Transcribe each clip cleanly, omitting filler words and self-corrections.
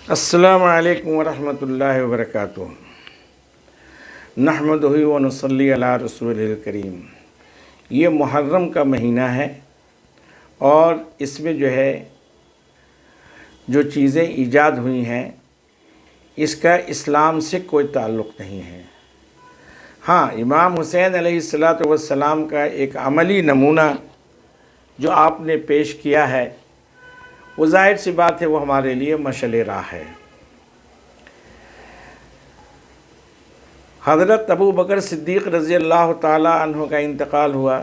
السلام علیکم ورحمۃ اللہ وبرکاتہ۔ نحمدہ و نصلی علی رسول الکریم۔ یہ محرم کا مہینہ ہے اور اس میں جو چیزیں ایجاد ہوئی ہیں اس کا اسلام سے کوئی تعلق نہیں ہے۔ ہاں، امام حسین علیہ السلام کا ایک عملی نمونہ جو آپ نے پیش کیا ہے وہ ظاہر سی بات ہے، وہ ہمارے لیے مشعل راہ ہے۔ حضرت ابو بکر صدیق رضی اللہ تعالیٰ عنہ کا انتقال ہوا،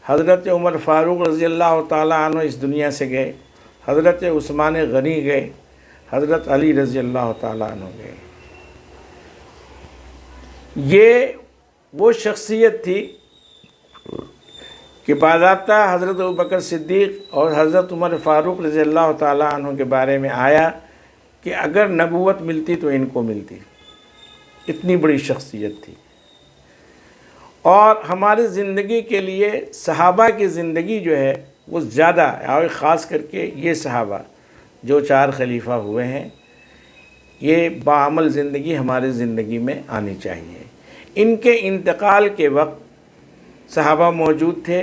حضرت عمر فاروق رضی اللہ تعالیٰ عنہ اس دنیا سے گئے، حضرت عثمان غنی گئے، حضرت علی رضی اللہ تعالیٰ عنہ گئے۔ یہ وہ شخصیت تھی کہ باضابطہ حضرت ابوبکر صدیق اور حضرت عمر فاروق رضی اللہ تعالیٰ عنہ کے بارے میں آیا کہ اگر نبوت ملتی تو ان کو ملتی۔ اتنی بڑی شخصیت تھی۔ اور ہماری زندگی کے لیے صحابہ کی زندگی وہ زیادہ، اور خاص کر کے یہ صحابہ جو 4 خلیفہ ہوئے ہیں، یہ باعمل زندگی ہماری زندگی میں آنی چاہیے۔ ان کے انتقال کے وقت صحابہ موجود تھے،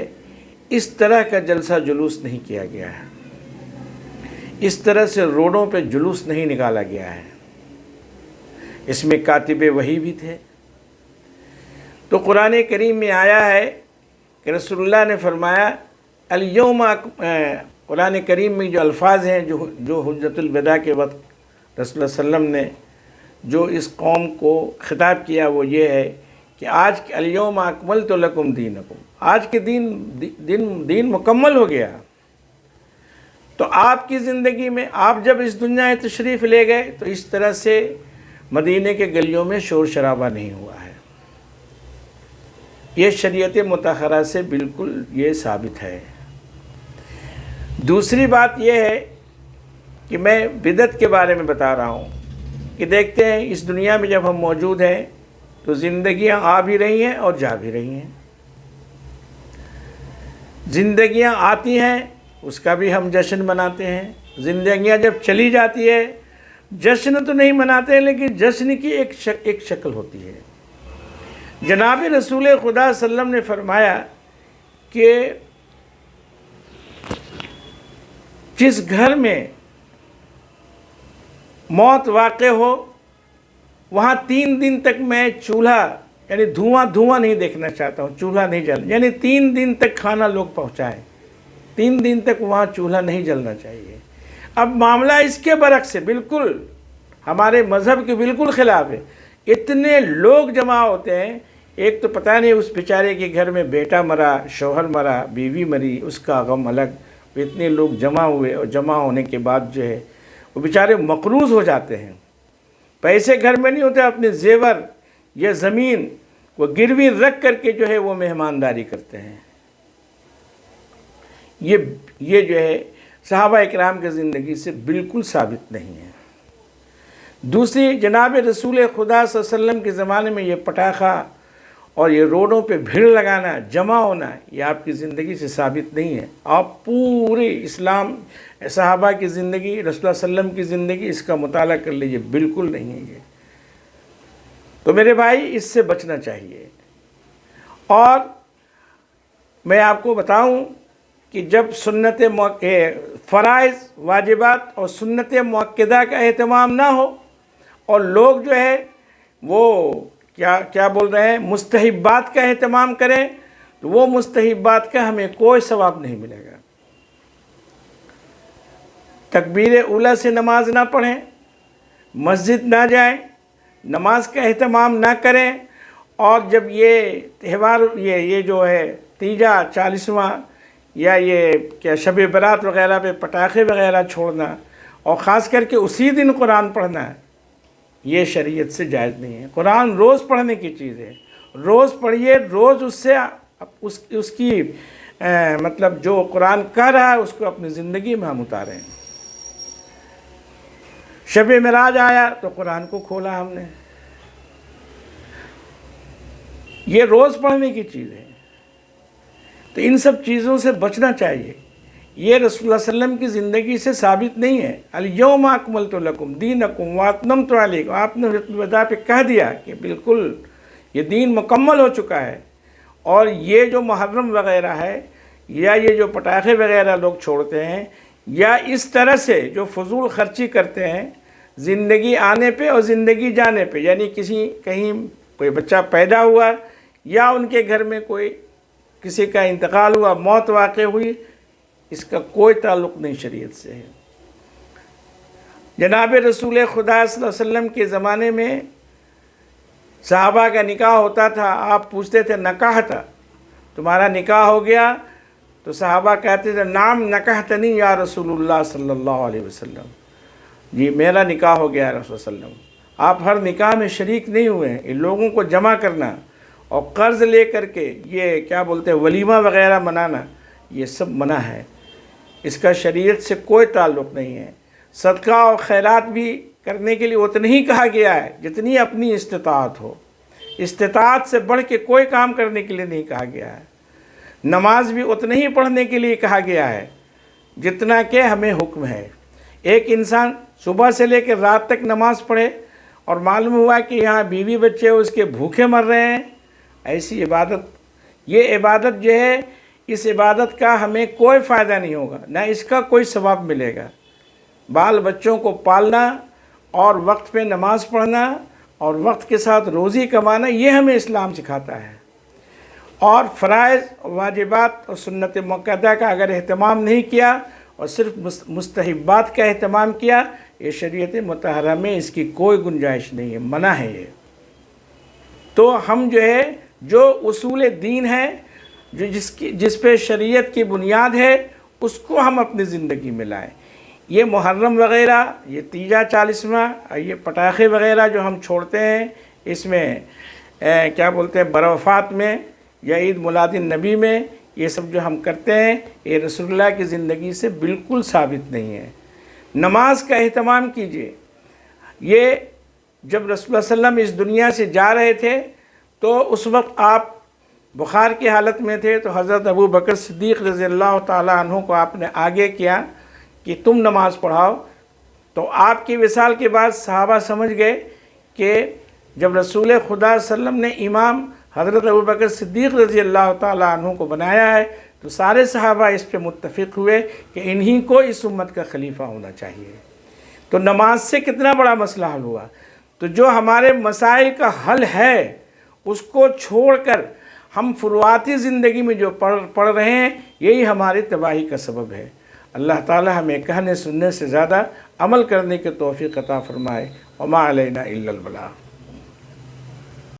اس طرح کا جلسہ جلوس نہیں کیا گیا ہے، اس طرح سے روڈوں پہ جلوس نہیں نکالا گیا ہے۔ اس میں کاتب وحی بھی تھے۔ تو قرآن کریم میں آیا ہے کہ رسول اللہ نے فرمایا الیوم، قرآن کریم میں جو الفاظ ہیں جو حجۃ الوداع کے وقت رسول اللہ صلی اللہ علیہ وسلم نے جو اس قوم کو خطاب کیا وہ یہ ہے کہ آج کے الیوم اکملت لکم دینکم، آج کے دین مکمل ہو گیا۔ تو آپ کی زندگی میں آپ جب اس دنیا میں تشریف لے گئے تو اس طرح سے مدینے کے گلیوں میں شور شرابہ نہیں ہوا ہے۔ یہ شریعت مطہرہ سے بالکل یہ ثابت ہے۔ دوسری بات یہ ہے کہ میں بدعت کے بارے میں بتا رہا ہوں کہ دیکھتے ہیں اس دنیا میں جب ہم موجود ہیں تو زندگیاں آ بھی رہی ہیں اور جا بھی رہی ہیں۔ زندگیاں آتی ہیں اس کا بھی ہم جشن مناتے ہیں، زندگیاں جب چلی جاتی ہے جشن تو نہیں مناتے ہیں، لیکن جشن کی ایک شکل ہوتی ہے۔ جناب رسول خدا صلی اللہ علیہ وسلم نے فرمایا کہ جس گھر میں موت واقع ہو وہاں 3 دن تک میں چولہا یعنی دھواں نہیں دیکھنا چاہتا ہوں، چولہا نہیں جل، یعنی 3 دن تک کھانا لوگ پہنچائیں، 3 دن تک وہاں چولہا نہیں جلنا چاہیے۔ اب معاملہ اس کے برعکس ہے، بالکل ہمارے مذہب کے بالکل خلاف ہے۔ اتنے لوگ جمع ہوتے ہیں، ایک تو پتہ نہیں اس بیچارے کے گھر میں بیٹا مرا، شوہر مرا، بیوی مری، اس کا غم الگ، اتنے لوگ جمع ہوئے اور جمع ہونے کے بعد وہ بیچارے مقروض ہو جاتے ہیں۔ پیسے گھر میں نہیں ہوتے، اپنے زیور یا زمین وہ گروی رکھ کر کے وہ مہمانداری کرتے ہیں۔ یہ صحابہ اکرام کی زندگی سے بالکل ثابت نہیں ہے۔ دوسری، جناب رسول خدا صلی اللہ علیہ وسلم کے زمانے میں یہ پٹاخہ اور یہ روڈوں پہ بھیڑ لگانا، جمع ہونا، یہ آپ کی زندگی سے ثابت نہیں ہے۔ آپ پورے اسلام صحابہ کی زندگی، رسول اللہ صلی اللہ علیہ وسلم کی زندگی، اس کا مطالعہ کر لیجئے، بالکل نہیں ہے یہ۔ تو میرے بھائی اس سے بچنا چاہیے۔ اور میں آپ کو بتاؤں کہ جب سنت فرائض، واجبات اور سنت مؤکدہ کا اہتمام نہ ہو اور لوگ وہ کیا بول رہے ہیں، مستحبات کا اہتمام کریں، تو وہ مستحبات کا ہمیں کوئی ثواب نہیں ملے گا۔ تکبیر اولیٰ سے نماز نہ پڑھیں، مسجد نہ جائیں، نماز کا اہتمام نہ کریں، اور جب یہ تہوار یہ تیجا، 40واں یا یہ شب برات وغیرہ پہ پٹاخے وغیرہ چھوڑنا، اور خاص کر کے اسی دن قرآن پڑھنا، یہ شریعت سے جائز نہیں ہے۔ قرآن روز پڑھنے کی چیز ہے، روز پڑھیے، روز اس کی مطلب جو قرآن کہہ رہا ہے اس کو اپنی زندگی میں ہم اتاریں۔ شب معراج آیا تو قرآن کو کھولا ہم نے، یہ روز پڑھنے کی چیز ہے۔ تو ان سب چیزوں سے بچنا چاہیے۔ یہ رسول اللہ صلی اللہ علیہ وسلم کی زندگی سے ثابت نہیں ہے۔ الیوم اکملت لکم دینکم واتممت علیکم، آپ نے حجۃ الوداع پہ کہہ دیا کہ بالکل یہ دین مکمل ہو چکا ہے، اور یہ جو محرم وغیرہ ہے یا یہ جو پٹاخے وغیرہ لوگ چھوڑتے ہیں یا اس طرح سے جو فضول خرچی کرتے ہیں زندگی آنے پہ اور زندگی جانے پہ، یعنی کہیں کوئی بچہ پیدا ہوا یا ان کے گھر میں کسی کا انتقال ہوا، موت واقع ہوئی، اس کا کوئی تعلق نہیں شریعت سے ہے۔ جناب رسول خدا صلی اللہ علیہ وسلم کے زمانے میں صحابہ کا نکاح ہوتا تھا، آپ پوچھتے تھے نکاح تھا، تمہارا نکاح ہو گیا؟ تو صحابہ کہتے تھے نام نکحتنی یا رسول اللہ صلی اللہ علیہ وسلم، جی میرا نکاح ہو گیا رسول اللہ علیہ وسلم۔ آپ ہر نکاح میں شریک نہیں ہوئے ہیں۔ ان لوگوں کو جمع کرنا اور قرض لے کر کے یہ کیا بولتے ہیں ولیمہ وغیرہ منانا، یہ سب منع ہے، اس کا شریعت سے کوئی تعلق نہیں ہے۔ صدقہ اور خیرات بھی کرنے کے لیے اتنا ہی کہا گیا ہے جتنی اپنی استطاعت ہو، استطاعت سے بڑھ کے کوئی کام کرنے کے لیے نہیں کہا گیا ہے۔ نماز بھی اتنا ہی پڑھنے کے لیے کہا گیا ہے جتنا کہ ہمیں حکم ہے۔ ایک انسان صبح سے لے کے رات تک نماز پڑھے اور معلوم ہوا کہ یہاں بیوی بچے اس کے بھوکے مر رہے ہیں، ایسی عبادت، یہ عبادت جو ہے، اس عبادت کا ہمیں کوئی فائدہ نہیں ہوگا، نہ اس کا کوئی ثواب ملے گا۔ بال بچوں کو پالنا اور وقت پہ نماز پڑھنا اور وقت کے ساتھ روزی کمانا، یہ ہمیں اسلام سکھاتا ہے۔ اور فرائض، واجبات اور سنت مؤکدہ کا اگر اہتمام نہیں کیا اور صرف مستحبات کا اہتمام کیا، یہ شریعت مطہرہ میں اس کی کوئی گنجائش نہیں ہے، منع ہے یہ۔ تو ہم جو ہے جو اصول دین ہے، جو جس پہ شریعت کی بنیاد ہے، اس کو ہم اپنی زندگی میں لائیں۔ یہ محرم وغیرہ، یہ تیجا چالیسواں، یہ پٹاخے وغیرہ جو ہم چھوڑتے ہیں، اس میں کیا بولتے ہیں برا-وفات میں یا عید میلاد النبی میں، یہ سب جو ہم کرتے ہیں، یہ رسول اللہ کی زندگی سے بالکل ثابت نہیں ہے۔ نماز کا اہتمام کیجیے۔ یہ جب رسول اللہ صلی اللہ علیہ وسلم اس دنیا سے جا رہے تھے تو اس وقت آپ بخار کی حالت میں تھے، تو حضرت ابو بکر صدیق رضی اللہ تعالیٰ عنہ کو آپ نے آگے کیا کہ تم نماز پڑھاؤ۔ تو آپ کی وصال کے بعد صحابہ سمجھ گئے کہ جب رسول خدا صلی اللہ علیہ وسلم نے امام حضرت ابو بکر صدیق رضی اللہ تعالیٰ عنہ کو بنایا ہے، تو سارے صحابہ اس پہ متفق ہوئے کہ انہی کو اس امت کا خلیفہ ہونا چاہیے۔ تو نماز سے کتنا بڑا مسئلہ حل ہوا۔ تو جو ہمارے مسائل کا حل ہے اس کو چھوڑ کر ہم فروعاتی زندگی میں جو پڑھ رہے ہیں، یہی ہماری تباہی کا سبب ہے۔ اللہ تعالی ہمیں کہنے سننے سے زیادہ عمل کرنے کی توفیق عطا فرمائے۔ وما علینا الا البلاغ۔